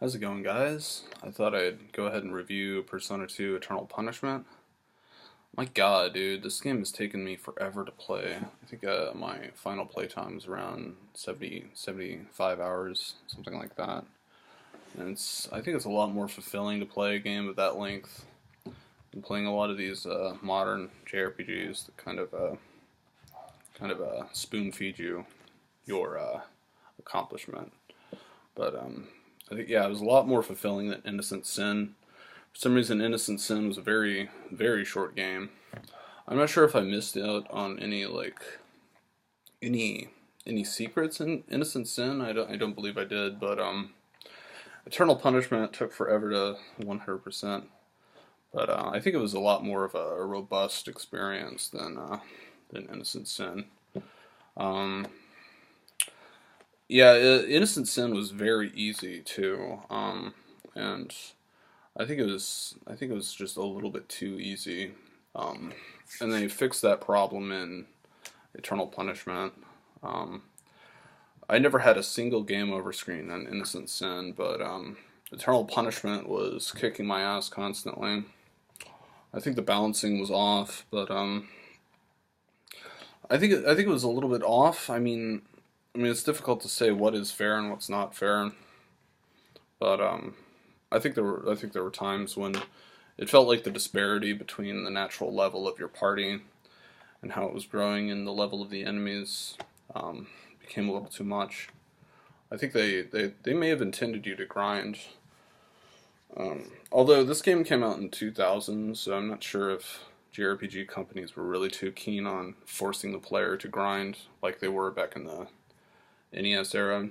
How's it going, guys? I thought I'd go ahead and review Persona 2 Eternal Punishment. My god, dude, this game has taken me forever to play. I think my final playtime is around 75 hours, something like that. And I think it's a lot more fulfilling to play a game of that length than playing a lot of these modern jrpgs that kind of spoon feed you your accomplishment. But I think, yeah, it was a lot more fulfilling than Innocent Sin. For some reason, Innocent Sin was a very, very short game. I'm not sure if I missed out on any any secrets in Innocent Sin. I don't believe I did, but Eternal Punishment took forever to 100%. But I think it was a lot more of a robust experience than Innocent Sin. Um, Yeah, Innocent Sin was very easy too, and I think it was just a little bit too easy, um, and they fixed that problem in Eternal Punishment. Um, I never had a single game over screen on Innocent Sin, but Eternal Punishment was kicking my ass constantly. I think the balancing was off, but I think it was a little bit off. I mean, it's difficult to say what is fair and what's not fair, but I think there were times when it felt like the disparity between the natural level of your party and how it was growing and the level of the enemies became a little too much. I think they may have intended you to grind. Although this game came out in 2000, so I'm not sure if JRPG companies were really too keen on forcing the player to grind like they were back in the NES era.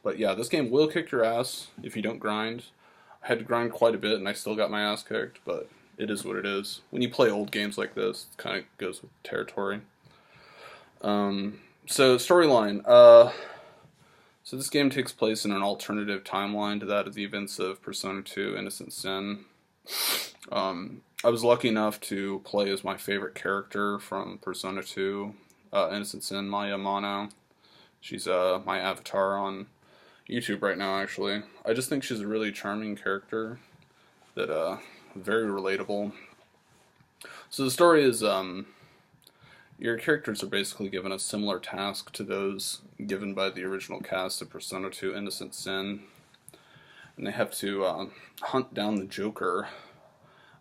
But yeah, this game will kick your ass if you don't grind. I had to grind quite a bit and I still got my ass kicked, but it is what it is. When you play old games like this, it kind of goes with territory. So storyline. So this game takes place in an alternative timeline to that of the events of Persona 2 Innocent Sin. I was lucky enough to play as my favorite character from Persona 2 Innocent Sin, Maya Mono. She's my avatar on YouTube right now, actually. I just think she's a really charming character that very relatable. So the story is your characters are basically given a similar task to those given by the original cast of Persona 2 Innocent Sin, and they have to hunt down the Joker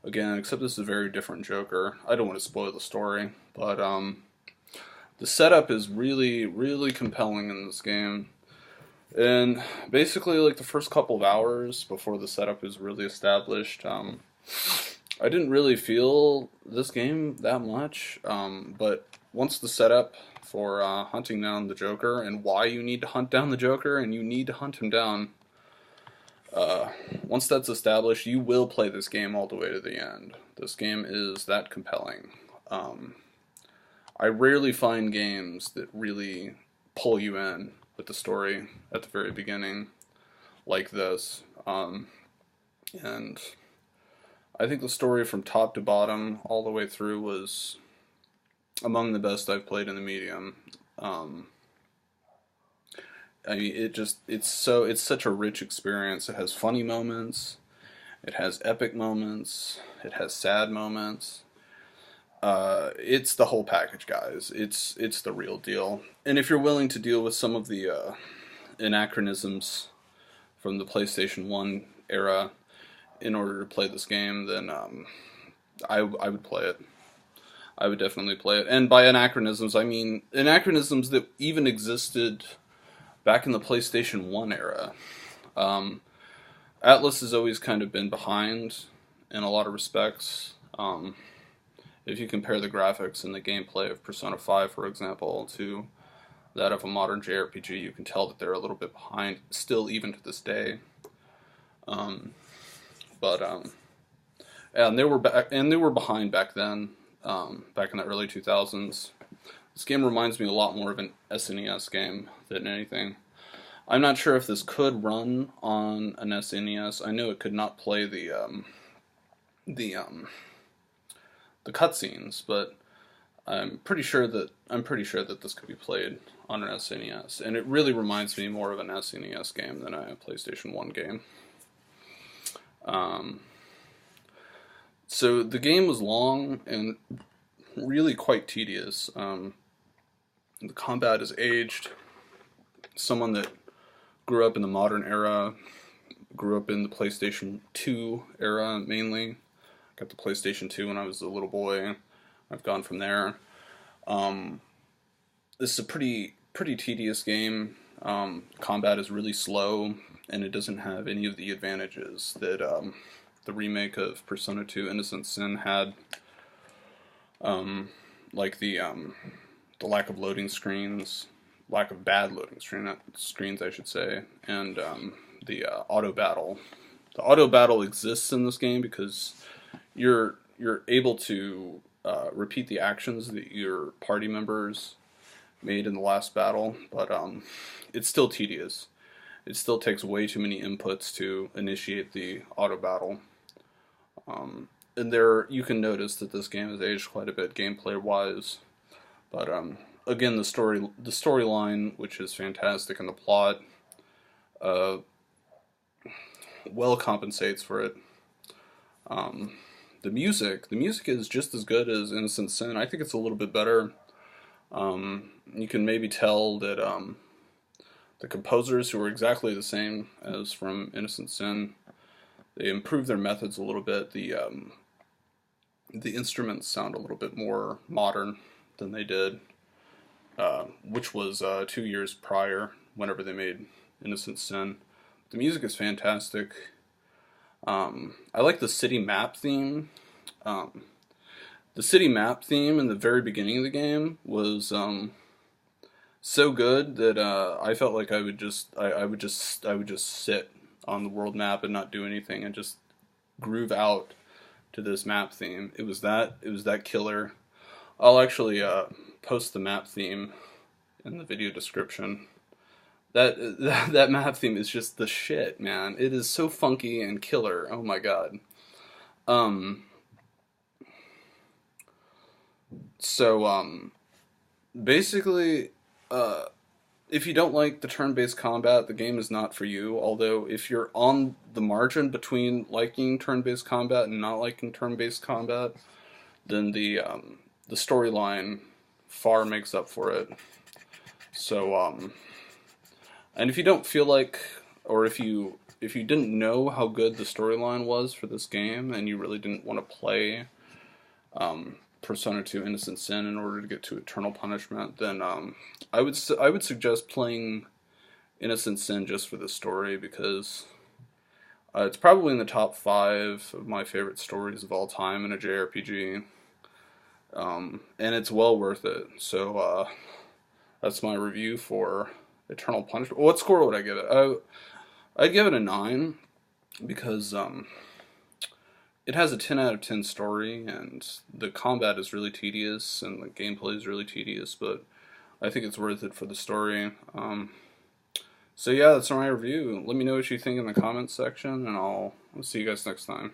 again. Except this is a very different Joker. I don't want to spoil the story, but the setup is really, really compelling in this game. And basically, like the first couple of hours before the setup is really established, I didn't really feel this game that much. But once the setup for hunting down the Joker and why you need to hunt down the Joker and you need to hunt him down, once that's established, you will play this game all the way to the end. This game is that compelling. I rarely find games that really pull you in with the story at the very beginning like this. And I think the story from top to bottom all the way through was among the best I've played in the medium. I mean, it's such a rich experience. It has funny moments, it has epic moments, it has sad moments. It's the whole package, guys. It's the real deal. And if you're willing to deal with some of the anachronisms from the PlayStation 1 era in order to play this game, then I would play it. I would definitely play it. And by anachronisms, I mean anachronisms that even existed back in the PlayStation 1 era. Atlas has always kind of been behind in a lot of respects. If you compare the graphics and the gameplay of Persona 5, for example, to that of a modern JRPG, you can tell that they're a little bit behind, still even to this day. But and they were behind back then, back in the early 2000s. This game reminds me a lot more of an SNES game than anything. I'm not sure if this could run on an SNES. I know it could not play the cutscenes, but I'm pretty sure that this could be played on an SNES, and it really reminds me more of an SNES game than a PlayStation 1 game. Um, so the game was long and really quite tedious. The combat is aged. Someone that grew up in the modern era, grew up in the PlayStation 2 era mainly. Got the PlayStation 2 when I was a little boy. I've gone from there. Um, this is a pretty tedious game. Combat is really slow, and it doesn't have any of the advantages that the remake of Persona 2 Innocent Sin had, like the lack of loading screens, lack of bad screens, I should say, and the auto battle. The auto battle exists in this game because you're able to repeat the actions that your party members made in the last battle, but it's still tedious. It still takes way too many inputs to initiate the auto battle. And there, you can notice that this game has aged quite a bit gameplay wise. But again, the storyline, which is fantastic, and the plot, well compensates for it. The music is just as good as Innocent Sin. I think it's a little bit better. You can maybe tell that the composers, who are exactly the same as from Innocent Sin, they improved their methods a little bit. The instruments sound a little bit more modern than they did, which was 2 years prior, whenever they made Innocent Sin. The music is fantastic. I like the city map theme. The city map theme in the very beginning of the game was so good that I felt like I would just sit on the world map and not do anything and just groove out to this map theme. It was that killer. I'll actually post the map theme in the video description. That map theme is just the shit, man. It is so funky and killer. Oh my god. So basically, if you don't like the turn-based combat, the game is not for you. Although, if you're on the margin between liking turn-based combat and not liking turn-based combat, then the storyline far makes up for it. So, and if you don't feel like, or if you didn't know how good the storyline was for this game, and you really didn't want to play Persona 2 Innocent Sin in order to get to Eternal Punishment, then I would suggest playing Innocent Sin just for the story, because it's probably in the top 5 of my favorite stories of all time in a JRPG, and it's well worth it. So that's my review for Eternal Punishment. What score would I give it? I'd give it a 9, because it has a 10 out of 10 story, and the combat is really tedious, and the gameplay is really tedious, but I think it's worth it for the story. So yeah, that's my review. Let me know what you think in the comments section, and I'll see you guys next time.